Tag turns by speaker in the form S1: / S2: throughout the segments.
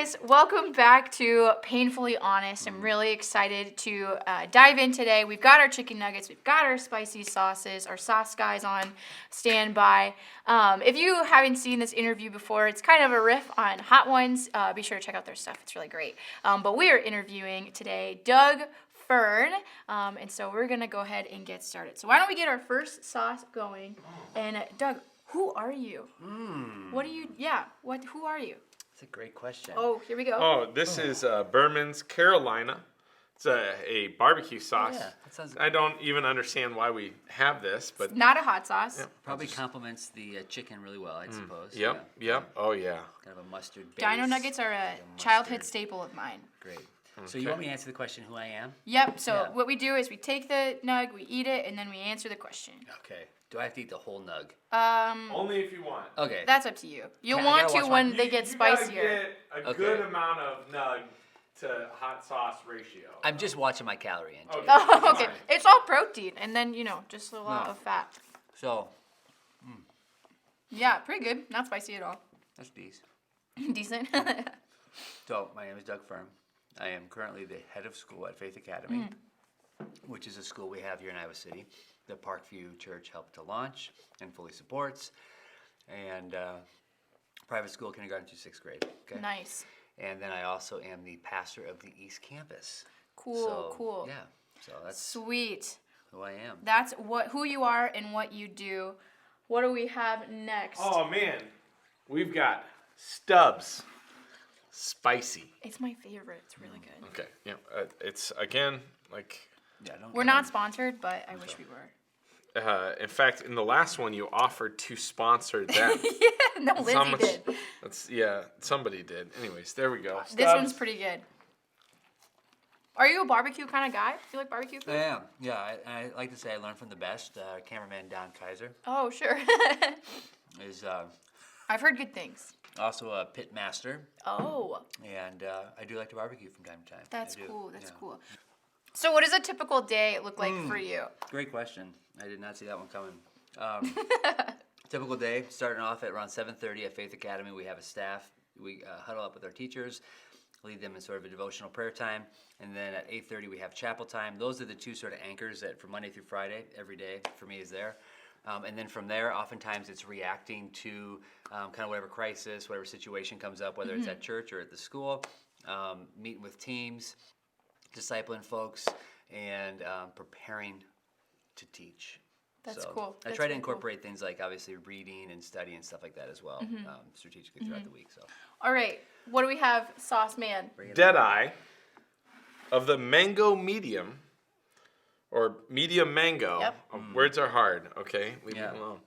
S1: guys, welcome back to Painfully Honest. I'm really excited to dive in today. We've got our chicken nuggets, we've got our spicy sauces, our sauce guys on standby. If you haven't seen this interview before, it's kind of a riff on Hot Ones. Be sure to check out their stuff, it's really great. But we are interviewing today Doug Fern, and so we're gonna go ahead and get started. So why don't we get our first sauce going? And Doug, who are you? What do you? Yeah. Who are you?
S2: That's a great question.
S1: Oh, here we go.
S3: Oh, this is Berman's Carolina. It's a barbecue sauce.
S2: Yeah, that sounds.
S3: I don't even understand why we have this, but
S1: It's not a hot sauce.
S3: Yeah.
S2: Probably complements the chicken really well, I suppose.
S3: Yep. Oh yeah.
S2: Kind of a mustard base.
S1: Dino nuggets are a childhood staple of mine.
S2: Great. So you want me to answer the question who I am?
S1: Yep. So
S2: Yeah.
S1: what we do is we take the nug, we eat it, and then we answer the question.
S2: Okay. Do I have to eat the whole nug?
S3: Only if you want.
S2: Okay.
S1: That's up to you. You'll
S2: I
S1: want
S2: gotta
S1: to
S2: watch
S1: when
S2: my-
S1: they get
S3: You gotta
S1: spicier.
S3: get a
S2: Okay.
S3: good amount of nug to hot sauce ratio.
S2: I'm just watching my calorie intake.
S3: Okay.
S1: Oh, okay.
S3: Fine.
S1: It's all protein, and then just a lot
S2: No.
S1: of fat.
S2: So
S1: Yeah, pretty good. Not spicy at all.
S2: that's these.
S1: Decent.
S2: So my name is Doug Fern. I am currently the head of school at Faith Academy, which is a school we have here in Iowa City. The Parkview Church helped to launch and fully supports, and private school kindergarten through 6th grade. Okay.
S1: Nice.
S2: And then I also am the pastor of the East Campus.
S1: Cool.
S2: So,
S1: Cool.
S2: Yeah. So that's
S1: Sweet.
S2: who I am.
S1: That's who you are and what you do. What do we have next?
S3: Oh man, we've got Stubbs, spicy.
S1: It's my favorite. It's really good.
S3: Okay. Yeah. It's again like.
S2: Yeah, don't,
S1: We're not sponsored, but I wish we were.
S3: In fact, in the last one, you offered to sponsor them.
S1: Yeah, no,
S3: That's how
S1: Lizzie
S3: much-
S1: did.
S3: Somebody did. Anyways, there we go.
S1: This
S3: Stubbs.
S1: one's pretty good. Are you a barbecue kind of guy? You like barbecue food?
S2: I am. Yeah, I like to say I learned from the best. Cameraman Don Kaiser
S1: Oh, sure.
S2: is
S1: I've heard good things.
S2: also a pit master,
S1: Oh,
S2: and I do like to barbecue from time to time.
S1: that's
S2: I do,
S1: cool. That's
S2: yeah.
S1: cool. So what does a typical day look like for you?
S2: Great question. I did not see that one coming. Typical day, starting off at around 7:30 at Faith Academy. We have a staff. We huddle up with our teachers, lead them in sort of a devotional prayer time, and then at 8:30 we have chapel time. Those are the two sort of anchors that for Monday through Friday, every day for me is there. And then from there, oftentimes it's reacting to kind of whatever crisis, whatever situation comes up, whether it's at church or at the school, meeting with teams, discipling folks, and preparing to teach.
S1: That's
S2: So
S1: cool.
S2: I
S1: That's
S2: try to
S1: really cool.
S2: incorporate things like obviously reading and study and stuff like that as well, strategically throughout the week. So
S1: All right. What do we have, Sauce Man?
S2: bring it on.
S3: Deadeye of the mango medium or medium mango.
S1: Yep.
S3: Words are hard. Okay, leave
S2: Yeah.
S3: it alone.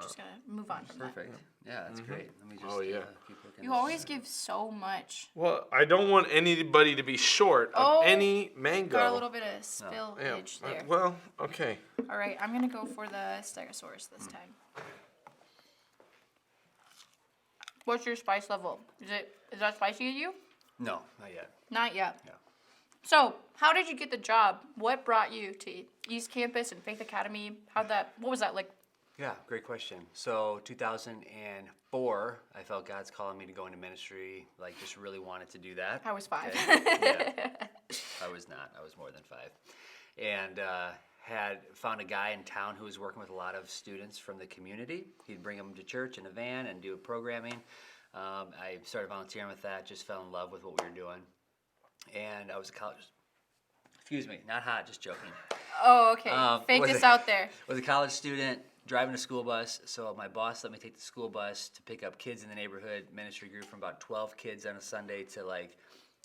S1: Just gonna move on from that.
S2: Perfect. Yeah, that's great. Let me just
S3: Oh, yeah.
S2: keep looking.
S1: You always give so much.
S3: Well, I don't want anybody to be short of
S1: Oh,
S3: any mango.
S1: Got a little bit of spillage
S3: Yeah.
S1: there.
S3: Well, okay.
S1: All right, I'm gonna go for the Stegosaurus this time. What's your spice level? Is that spicy to you?
S2: No, not yet.
S1: Not yet.
S2: Yeah.
S1: So, how did you get the job? What brought you to East Campus and Faith Academy? What was that like?
S2: Yeah, great question. So 2004, I felt God's calling me to go into ministry. Like, just really wanted to do that.
S1: I was 5.
S2: Okay. Yeah. I was not. I was more than 5. And had found a guy in town who was working with a lot of students from the community. He'd bring them to church in a van and do programming. I started volunteering with that, just fell in love with what we were doing. And I was a college, not hot, just joking.
S1: Oh, okay. Fake
S2: was
S1: this
S2: it-
S1: out there.
S2: Was a college student driving a school bus, so my boss let me take the school bus to pick up kids in the neighborhood. Ministry grew from about 12 kids on a Sunday to like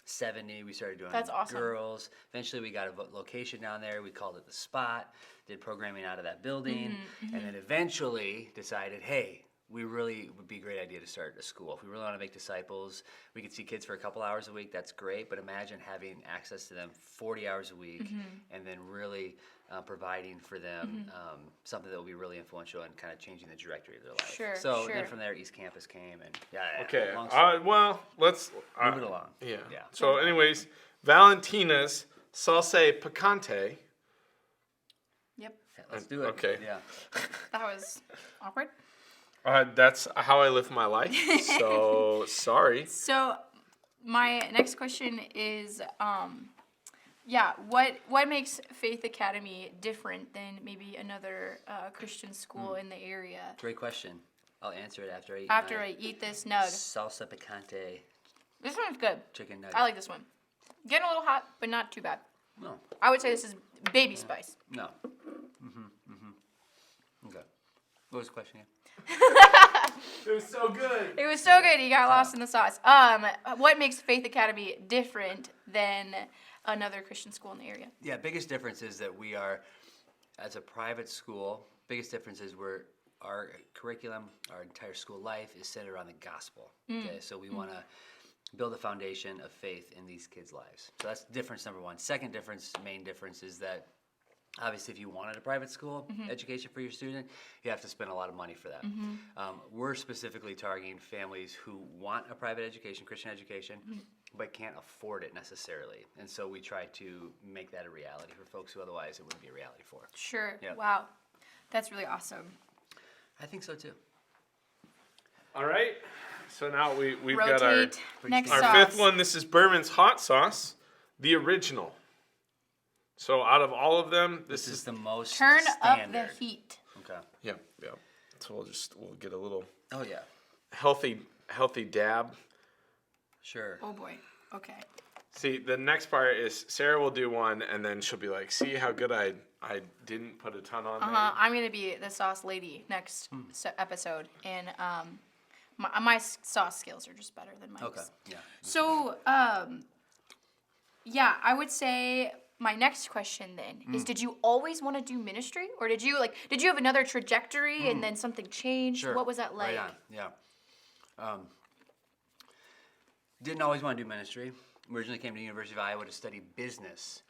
S2: 70. We started doing
S1: That's awesome.
S2: girls. Eventually we got a location down there. We called it The Spot, did programming out of that building, and then eventually decided, hey, we really would be a great idea to start a school. If we really want to make disciples, we could see kids for a couple hours a week, that's great, but imagine having access to them 40 hours a week and then really providing for them something that will be really influential and kind of changing the trajectory of their life.
S1: Sure,
S2: So
S1: sure.
S2: then from there, East Campus came, and
S3: Okay.
S2: long story.
S3: Well, let's
S2: Move it along.
S3: Yeah.
S2: Yeah.
S3: So, anyways, Valentina's salsa picante.
S1: Yep.
S2: Yeah, let's do it.
S3: Okay.
S2: Yeah.
S1: That was awkward.
S3: That's how I live my life. So sorry.
S1: So, my next question is, what makes Faith Academy different than maybe another Christian school in the area?
S2: Great question. I'll answer it after I eat
S1: After
S2: my
S1: I eat this nug.
S2: salsa picante
S1: This one's good.
S2: chicken nugget.
S1: I like this one. Getting a little hot, but not too bad.
S2: No,
S1: I would say this is baby spice.
S2: no. Okay. What was the question again?
S3: It was so good.
S1: It was so good. You got lost in the sauce. What makes Faith Academy different than another Christian school in the area?
S2: Yeah, biggest difference is that we are, as a private school, biggest difference is our curriculum, our entire school life is centered on the gospel. Okay, so we want to build a foundation of faith in these kids' lives. So that's difference number one. Second difference, main difference, is that obviously if you wanted a private school education for your student, you have to spend a lot of money for that. We're specifically targeting families who want a private education, Christian education, but can't afford it necessarily. And so we try to make that a reality for folks who otherwise it wouldn't be a reality for.
S1: Sure.
S2: Yep.
S1: Wow. That's really awesome.
S2: I think so too.
S3: All right. So now we've got
S1: Rotate. Next
S3: our
S1: sauce.
S3: fifth one. This is Berman's hot sauce, the original. So out of all of them,
S2: This is the most
S1: Turn
S2: standard.
S1: up the heat.
S2: Okay.
S3: Yep. So we'll get a little
S2: Oh yeah.
S3: healthy dab.
S2: Sure.
S1: Oh boy. Okay.
S3: See, the next part is Sarah will do one, and then she'll be like, "See how good I didn't put a ton on there."
S1: I'm gonna be the sauce lady next episode, and my sauce skills are just better than Mike's.
S2: Okay. Yeah.
S1: So, yeah, I would say my next question then is: did you always want to do ministry, or did you have another trajectory and then something changed?
S2: Sure.
S1: What was that like?
S2: Right on. Yeah. Didn't always want to do ministry. Originally came to the University of Iowa to study business,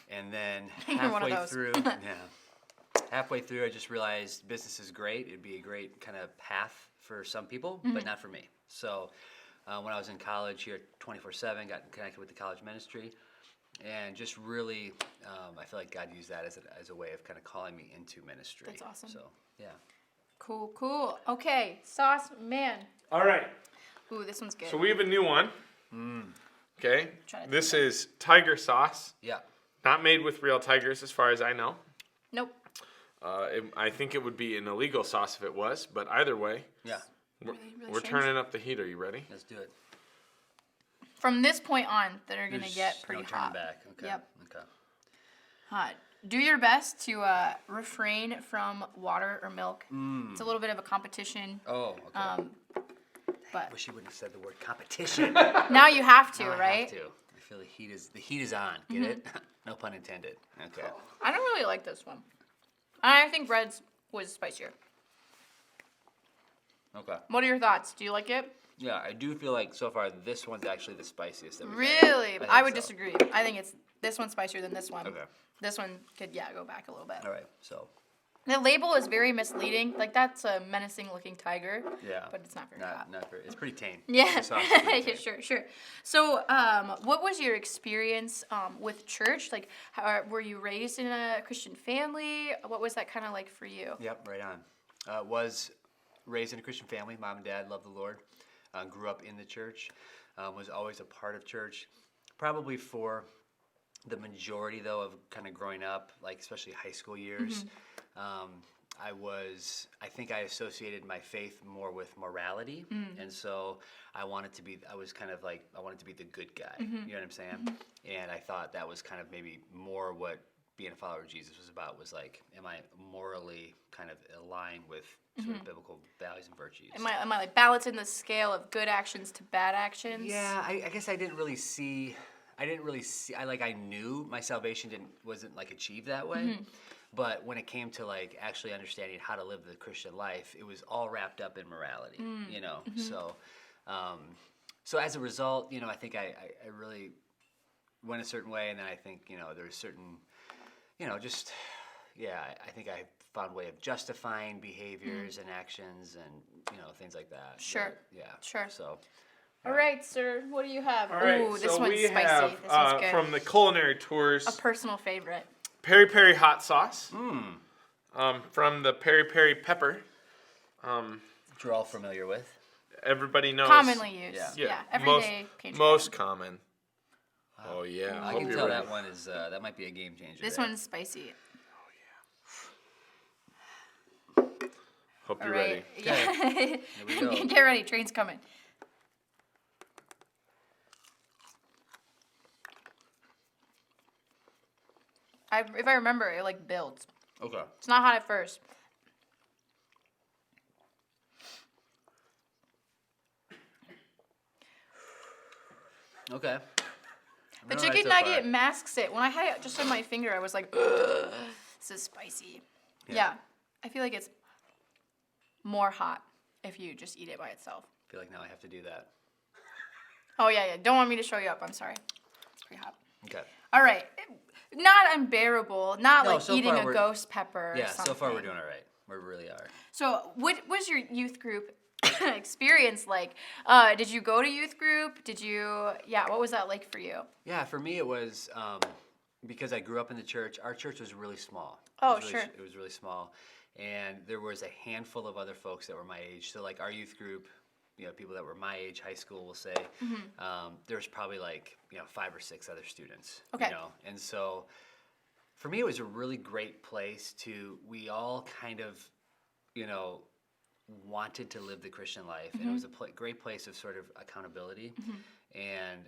S2: and then
S1: You're one of
S2: halfway through, I just realized business is great. It'd be a great kind of path for some people, but not for me. So when I was in college here at 24/7, got connected with the college ministry, and just really, I feel like God used that as a way of kind of calling me into ministry.
S1: That's awesome.
S2: So yeah.
S1: Cool. Okay, sauce man.
S3: All right.
S1: Ooh, this one's good.
S3: So we have a new one. Okay.
S1: Try to
S3: This
S1: think
S3: is tiger sauce.
S2: Yeah.
S3: Not made with real tigers, as far as I know.
S1: Nope.
S3: I think it would be an illegal sauce if it was, but either way,
S2: Yeah.
S1: Really
S3: we're
S1: strange.
S3: turning up the heat. Are you ready?
S2: Let's do it.
S1: From this point on, they're gonna
S2: There's
S1: get pretty
S2: no turning
S1: hot.
S2: back. Okay.
S1: Yep.
S2: Okay.
S1: Hot. Do your best to refrain from water or milk. It's a little bit of a competition,
S2: Oh, okay.
S1: but
S2: Wish you wouldn't have said the word competition.
S1: now you have to,
S2: Now I
S1: right?
S2: have to. I feel the heat is on. Get it? No pun intended. Okay.
S1: I don't really like this one. I think Red's was spicier.
S2: Okay.
S1: What are your thoughts? Do you like it?
S2: Yeah, I do feel like so far this one's actually the spiciest that we've
S1: Really?
S2: had.
S1: I
S2: think
S1: would
S2: so.
S1: disagree. I think it's this one's spicier than this one.
S2: Okay.
S1: This one could go back a little bit.
S2: All right. So
S1: The label is very misleading. Like that's a menacing looking tiger.
S2: yeah.
S1: But it's not very hot.
S2: Not very. It's pretty tame.
S1: Yeah,
S2: The sauce is pretty
S1: yeah,
S2: tame.
S1: sure. So, what was your experience with church? Like, were you raised in a Christian family? What was that kind of like for you?
S2: Yep. Right on. Was raised in a Christian family. Mom and dad loved the Lord. Grew up in the church. Was always a part of church. Probably for the majority though of kind of growing up, like especially high school years. I think I associated my faith more with morality, and so I wanted to be the good guy. You know what I'm saying? And I thought that was kind of maybe more what being a follower of Jesus was about. Was like, am I morally kind of aligned with sort of biblical values and virtues?
S1: Am I like balancing the scale of good actions to bad actions?
S2: Yeah, I guess I didn't really see. I knew my salvation wasn't like achieved that way. But when it came to like actually understanding how to live the Christian life, it was all wrapped up in morality, you know. So as a result, you know, I think I really went a certain way, and then I think, you know, there's certain, you know, just I think I found a way of justifying behaviors and actions and, you know, things like that.
S1: Sure. Sure.
S2: So
S1: All right, sir. What do you have?
S3: All right.
S1: Ooh, this
S3: so
S1: one's
S3: we
S1: spicy.
S3: have
S1: This one's good.
S3: from the culinary tours,
S1: A personal favorite.
S3: peri peri hot sauce. From the peri peri pepper.
S2: which we're all familiar with.
S3: everybody knows.
S1: Commonly used.
S2: Yeah.
S1: Yeah. Everyday paint
S3: Most
S1: dry.
S3: common. Oh yeah.
S2: I
S3: Hope
S2: can
S3: you're
S2: tell
S3: ready.
S2: that one is that might be a game changer.
S1: This
S2: there.
S1: one's spicy.
S3: Hope
S1: All
S3: you're
S1: right.
S3: ready.
S1: Yeah.
S2: Here we go.
S1: Get ready. Train's coming. If I remember, it like builds.
S2: Okay.
S1: It's not hot at first.
S2: Okay.
S1: The
S2: All right
S1: chicken
S2: so
S1: nugget
S2: far.
S1: masks it. When I had it just on my finger, I was like, ugh, this is spicy. Yeah. I feel like it's more hot if you just eat it by itself.
S2: I feel like now I have to do that.
S1: Oh, yeah, yeah. Don't want me to show you up. I'm sorry. It's pretty hot.
S2: Okay.
S1: All right. Not unbearable. Not
S2: No,
S1: like
S2: so
S1: eating
S2: far
S1: a
S2: we're-
S1: ghost pepper or
S2: Yeah.
S1: something.
S2: So far we're doing all right. We really are.
S1: So what was your youth group experience like? Did you go to youth group? What was that like for you?
S2: Yeah, for me it was because I grew up in the church. Our church was really small.
S1: Oh,
S2: It was really,
S1: sure.
S2: It was really small, and there was a handful of other folks that were my age. So like our youth group, people that were my age, high school, we'll say, there was probably like 5 or 6 other students.
S1: Okay.
S2: And so for me it was a really great place to. We all kind of, wanted to live the Christian life, and it was a great place of sort of accountability. And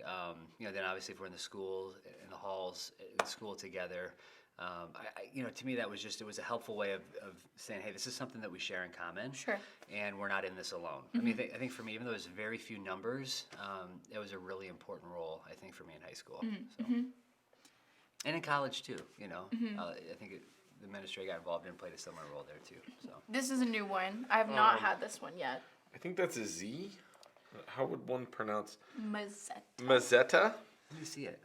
S2: then obviously if we're in the school, in the halls, in school together, to me that was it was a helpful way of saying, hey, this is something that we share in common.
S1: Sure.
S2: And we're not in this alone. I mean, I think for me, even though there's very few numbers, it was a really important role, I think, for me in high school. So. And in college too, I think the ministry I got involved in played a similar role there too. So.
S1: This is a new one. I have not had this one yet.
S3: I think that's a Z. How would one pronounce
S1: Mazzetta.
S3: Mazzetta?
S2: Let me see it.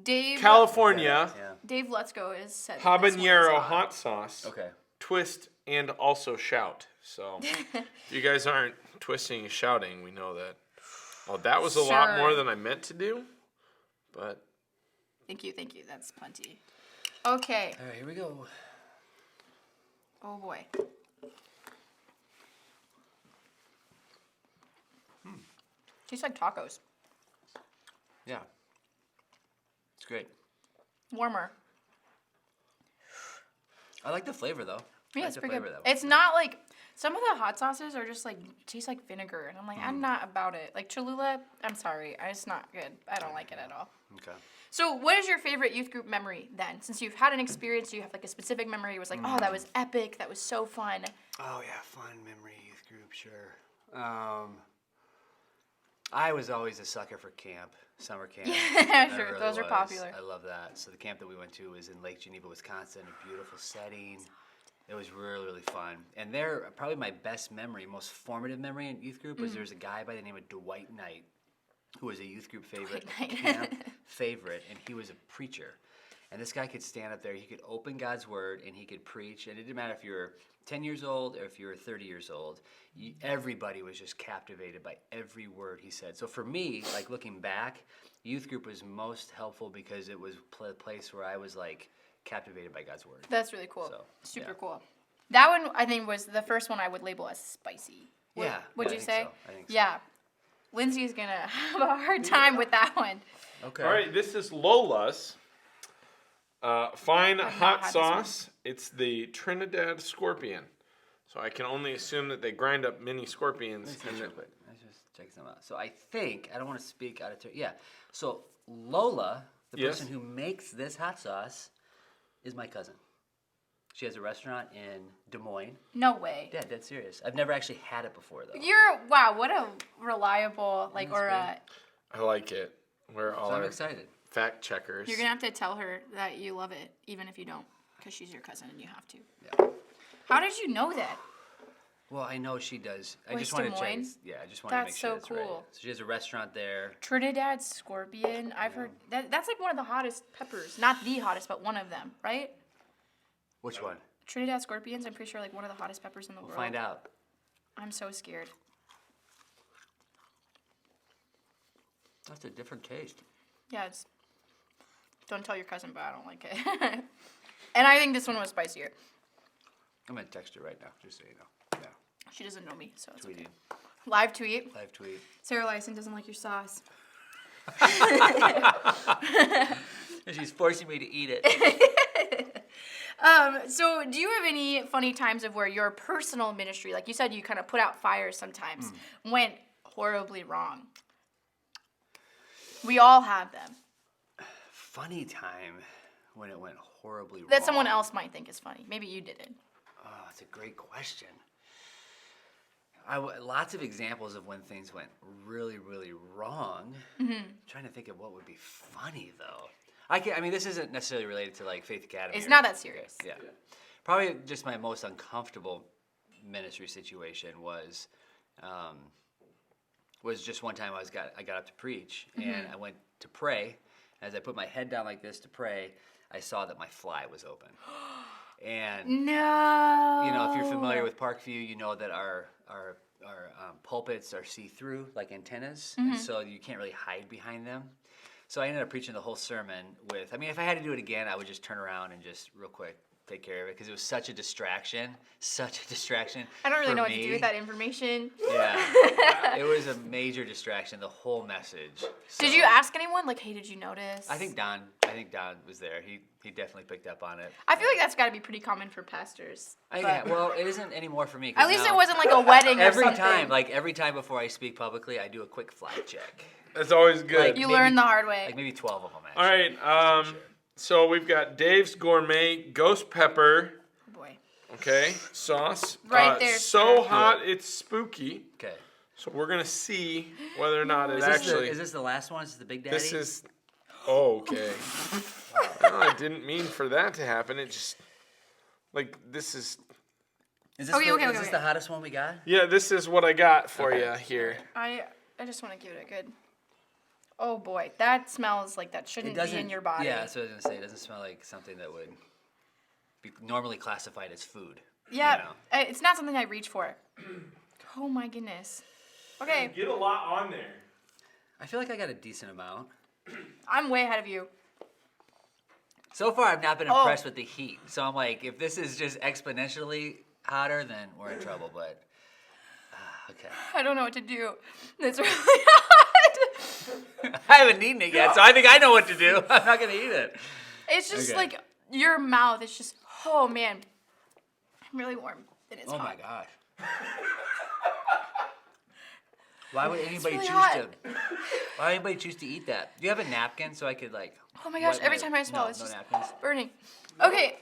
S1: Dave
S3: California
S2: Yeah.
S1: Dave Lutzko is said that this one is
S3: habanero
S1: on.
S3: hot sauce.
S2: Okay.
S3: Twist and also shout. So if you guys aren't twisting and shouting, we know that. Oh, that was a lot
S1: Sure.
S3: more than I meant to do. But
S1: Thank you. That's plenty. Okay.
S2: All right, here we go.
S1: Oh boy. Tastes like tacos.
S2: Yeah. It's great.
S1: Warmer.
S2: I like the flavor though. I
S1: Yeah,
S2: like
S1: it's
S2: the
S1: pretty good.
S2: flavor, though.
S1: It's not like some of the hot sauces are just like taste like vinegar, and I'm like, I'm not about it. Like Cholula, I'm sorry, it's not good. I don't like it at all.
S2: Okay.
S1: So, what is your favorite youth group memory then? Since you've had an experience, do you have like a specific memory? It was like, oh, that was epic. That was so fun.
S2: Oh yeah, fun memory youth group, sure. I was always a sucker for camp, summer camp.
S1: Yeah,
S2: I
S1: sure.
S2: really
S1: Those are
S2: was.
S1: popular.
S2: I love that. So the camp that we went to was in Lake Geneva, Wisconsin, a beautiful setting. It was really, really fun. And there, probably my best memory, most formative memory in youth group was there was a guy by the name of Dwight Knight, who was a youth group favorite,
S1: Dwight Knight.
S2: camp favorite, and he was a preacher. And this guy could stand up there, he could open God's word, and he could preach. And it didn't matter if you were 10 years old or if you were 30 years old. Everybody was just captivated by every word he said. So for me, like looking back, youth group was most helpful because it was a place where I was like captivated by God's word.
S1: That's really cool.
S2: So,
S1: Super
S2: yeah.
S1: cool. That one, I think, was the first one I would label as spicy.
S2: Yeah.
S1: Would
S2: yeah,
S1: you
S2: I think
S1: say?
S2: so. I think so.
S1: Yeah. Lindsay's going to have a hard time with that one.
S2: Okay.
S3: all right, this is Lola's fine
S1: not
S3: hot
S1: had this one.
S3: sauce. It's the Trinidad Scorpion. So I can only assume that they grind up mini scorpions.
S2: Let's see
S3: And
S2: real
S3: then,
S2: quick. Let's just check some out. So I think I don't want to speak out of turn. Yeah. So Lola, the
S3: Yes.
S2: person who makes this hot sauce, is my cousin. She has a restaurant in Des Moines.
S1: No way.
S2: Yeah, dead serious. I've never actually had it before though.
S1: Wow, what a reliable, like,
S2: That's
S1: or
S2: great.
S3: I like it. We're all
S2: So I'm
S3: our
S2: excited.
S3: fact checkers.
S1: you're going to have to tell her that you love it, even if you don't, because she's your cousin and you have to.
S2: Yeah.
S1: How did you know that?
S2: Well, I know she does. I
S1: Wait,
S2: just wanted
S1: Des
S2: to check.
S1: Moines?
S2: Yeah, I just wanted to
S1: That's
S2: make sure
S1: so
S2: that's right.
S1: cool.
S2: So she has a restaurant there.
S1: Trinidad Scorpion. I've heard that's like one of the hottest peppers. Not the hottest, but one of them, right?
S2: Which one?
S1: Trinidad Scorpions, I'm pretty sure like one of the hottest peppers in the
S2: We'll
S1: world.
S2: find out.
S1: I'm so scared.
S2: That's a different taste.
S1: Yeah, it's. Don't tell your cousin, but I don't like it. And I think this one was spicier.
S2: I'm gonna text her right now, just so you know. Yeah,
S1: She doesn't know me, so it's okay.
S2: tweeting.
S1: Live tweet.
S2: Live tweet.
S1: Sarah Lyson doesn't like your sauce.
S2: She's forcing me to eat it.
S1: So do you have any funny times of where your personal ministry, like you said, you kind of put out fires sometimes, went horribly wrong? We all have them.
S2: Funny time when it went horribly wrong.
S1: That someone else might think is funny. Maybe you didn't.
S2: Oh, that's a great question. Lots of examples of when things went really, really wrong. Trying to think of what would be funny though. I mean, this isn't necessarily related to like Faith Academy.
S1: It's not that serious.
S2: Yeah. Probably just my most uncomfortable ministry situation was just one time I got up to preach and I went to pray. As I put my head down like this to pray, I saw that my fly was open. And
S1: No.
S2: you know, if you're familiar with Parkview, you know that our pulpits are see-through, like antennas, and so you can't really hide behind them. So I ended up preaching the whole sermon with, I mean, if I had to do it again, I would just turn around and just real quick take care of it because it was such a distraction.
S1: I don't really
S2: for
S1: know what to
S2: me.
S1: do with that information.
S2: Yeah, it was a major distraction, the whole message.
S1: Did
S2: So,
S1: you ask anyone, like, hey, did you notice?
S2: I think Don was there. He definitely picked up on it.
S1: I feel like that's got to be pretty common for pastors. But
S2: Well, it isn't anymore for me. 'cause
S1: at least
S2: now,
S1: it wasn't like a wedding or
S2: every
S1: something.
S2: every time before I speak publicly, I do a quick fly check.
S3: That's always good.
S2: Like,
S1: You
S2: maybe-
S1: learned the hard way.
S2: Like maybe 12 of them,
S3: All
S2: actually.
S3: right.
S2: just to be sure.
S3: So we've got Dave's Gourmet Ghost Pepper.
S1: Oh, boy.
S3: Okay, sauce.
S1: Right there,
S3: So
S1: sir.
S3: hot, it's spooky.
S2: Okay.
S3: So we're gonna see whether or not it
S2: Is
S3: actually.
S2: this the last one? Is this the Big Daddy?
S3: This is. Oh, okay. No, I didn't mean for that to happen. It just. Like, this is.
S2: Is this,
S1: Okay, okay,
S2: is
S1: okay,
S2: this
S1: okay.
S2: the hottest one we got?
S3: Yeah, this is what I got for you here.
S1: I just want to give it a good. Oh boy, that smells like that shouldn't be in your body.
S2: Yeah, that's what I was gonna say. It doesn't smell like something that would be normally classified as food.
S1: Yeah,
S2: You know?
S1: it's not something I reach for. Oh my goodness. Okay,
S3: Get a lot on there.
S2: I feel like I got a decent amount.
S1: I'm way ahead of you.
S2: So far, I've not been
S1: Oh.
S2: impressed with the heat. So I'm like, if this is just exponentially hotter, then we're in trouble. But okay,
S1: I don't know what to do. It's really hot.
S2: I haven't eaten it yet, so I think I know what to do. I'm not gonna eat it.
S1: It's just
S2: Okay.
S1: like your mouth. It's just, oh man, I'm really warm. And it's
S2: Oh
S1: hot.
S2: my gosh. Why would anybody
S1: really
S2: choose
S1: hot.
S2: to? Why would anybody choose to eat that? Do you have a napkin so I could like?
S1: Oh my gosh,
S2: wipe
S1: every time I swallow,
S2: no,
S1: it's
S2: no
S1: just
S2: napkins.
S1: burning. Okay.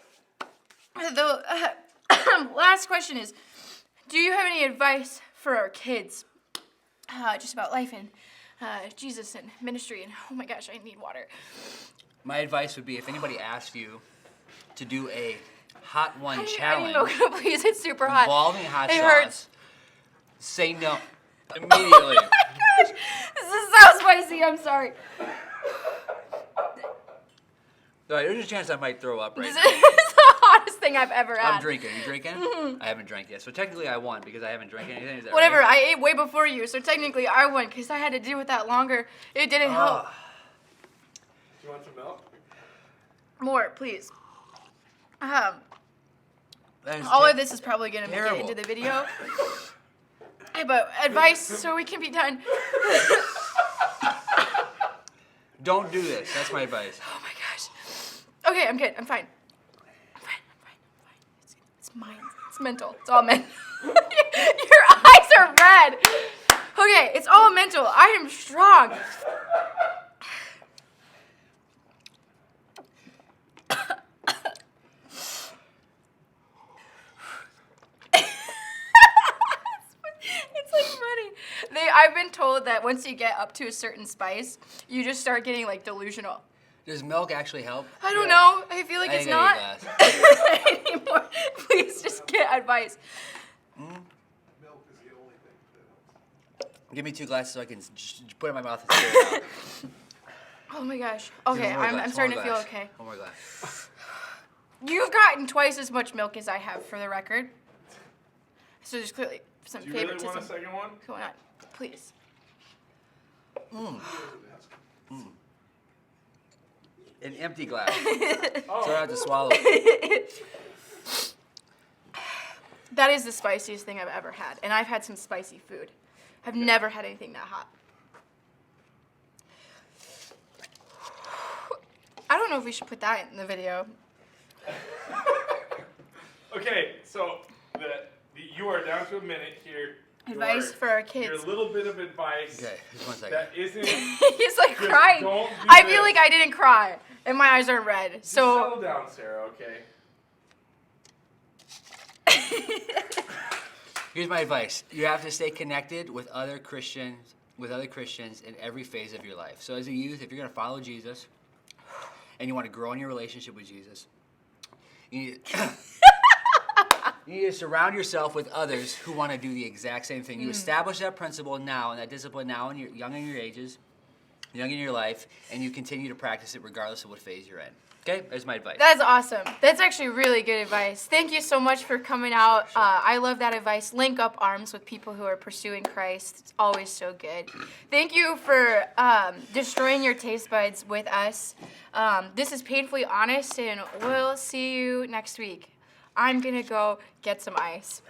S1: The last question is, do you have any advice for our kids? Just about life and Jesus and ministry and oh my gosh, I need water.
S2: My advice would be if anybody asked you to do a hot one
S1: I need
S2: challenge
S1: milk, please. It's super hot.
S2: involving hot
S1: It
S2: sauce,
S1: hurts.
S2: say no immediately.
S1: Gosh, this is so spicy. I'm sorry.
S2: There's a chance I might throw up right
S1: This
S2: now.
S1: is the hottest thing I've ever had.
S2: I'm drinking. You drinking? I haven't drank yet, so technically I won because I haven't drank anything. Is that
S1: Whatever.
S2: right?
S1: I ate way before you, so technically I won because I had to deal with that longer. It didn't help.
S3: Do you want some milk?
S1: More, please.
S2: That is
S1: All of this is probably gonna make it
S2: terrible.
S1: into the video. Hey, but advice so we can be done.
S2: Don't do this. That's my advice.
S1: Oh my gosh. Okay, I'm good. I'm fine. I'm fine. It's mine. It's mental. It's all mental. Your eyes are red. Okay, it's all mental. I am strong. It's like funny. I've been told that once you get up to a certain spice, you just start getting like delusional.
S2: Does milk actually help?
S1: I don't know. I feel like
S2: I
S1: it's
S2: think
S1: not
S2: I need a glass.
S1: anymore. Please just get advice.
S4: Milk is the only thing that helps.
S2: Give me 2 glasses so I can put it in my mouth and spit it out.
S1: Oh my gosh.
S2: Give me
S1: Okay,
S2: one more
S1: I'm
S2: glass,
S1: starting to
S2: one
S1: feel
S2: more glass.
S1: okay.
S2: One more glass.
S1: You've gotten twice as much milk as I have, for the record. So there's clearly some
S3: Do you really want
S1: favoritism
S3: a second one?
S1: going on. Please.
S2: An empty glass.
S3: Oh.
S2: So I have to swallow.
S1: That is the spiciest thing I've ever had, and I've had some spicy food. I've never had anything that hot. I don't know if we should put that in the video.
S3: Okay, so you are down to a minute here.
S1: Advice for our kids.
S3: Your little bit of advice
S2: Okay, just 1 second.
S3: that isn't.
S1: He's like
S3: Just
S1: crying.
S3: don't do
S1: I feel
S3: this.
S1: like I didn't cry, and my eyes aren't red.
S3: Just
S1: So
S3: settle down, Sarah. Okay.
S2: Here's my advice. You have to stay connected with other Christians in every phase of your life. So as a youth, if you're going to follow Jesus and you want to grow in your relationship with Jesus, you need, you need to surround yourself with others who want to do the exact same thing. You establish that principle now and that discipline now when you're young in your ages, young in your life, and you continue to practice it regardless of what phase you're in. Okay? There's my advice.
S1: that's awesome. That's actually really good advice. Thank you so much for coming out.
S2: Sure.
S1: I love that advice. Link up arms with people who are pursuing Christ. It's always so good. Thank you for destroying your taste buds with us. This is Painfully Honest, and we'll see you next week. I'm going to go get some ice.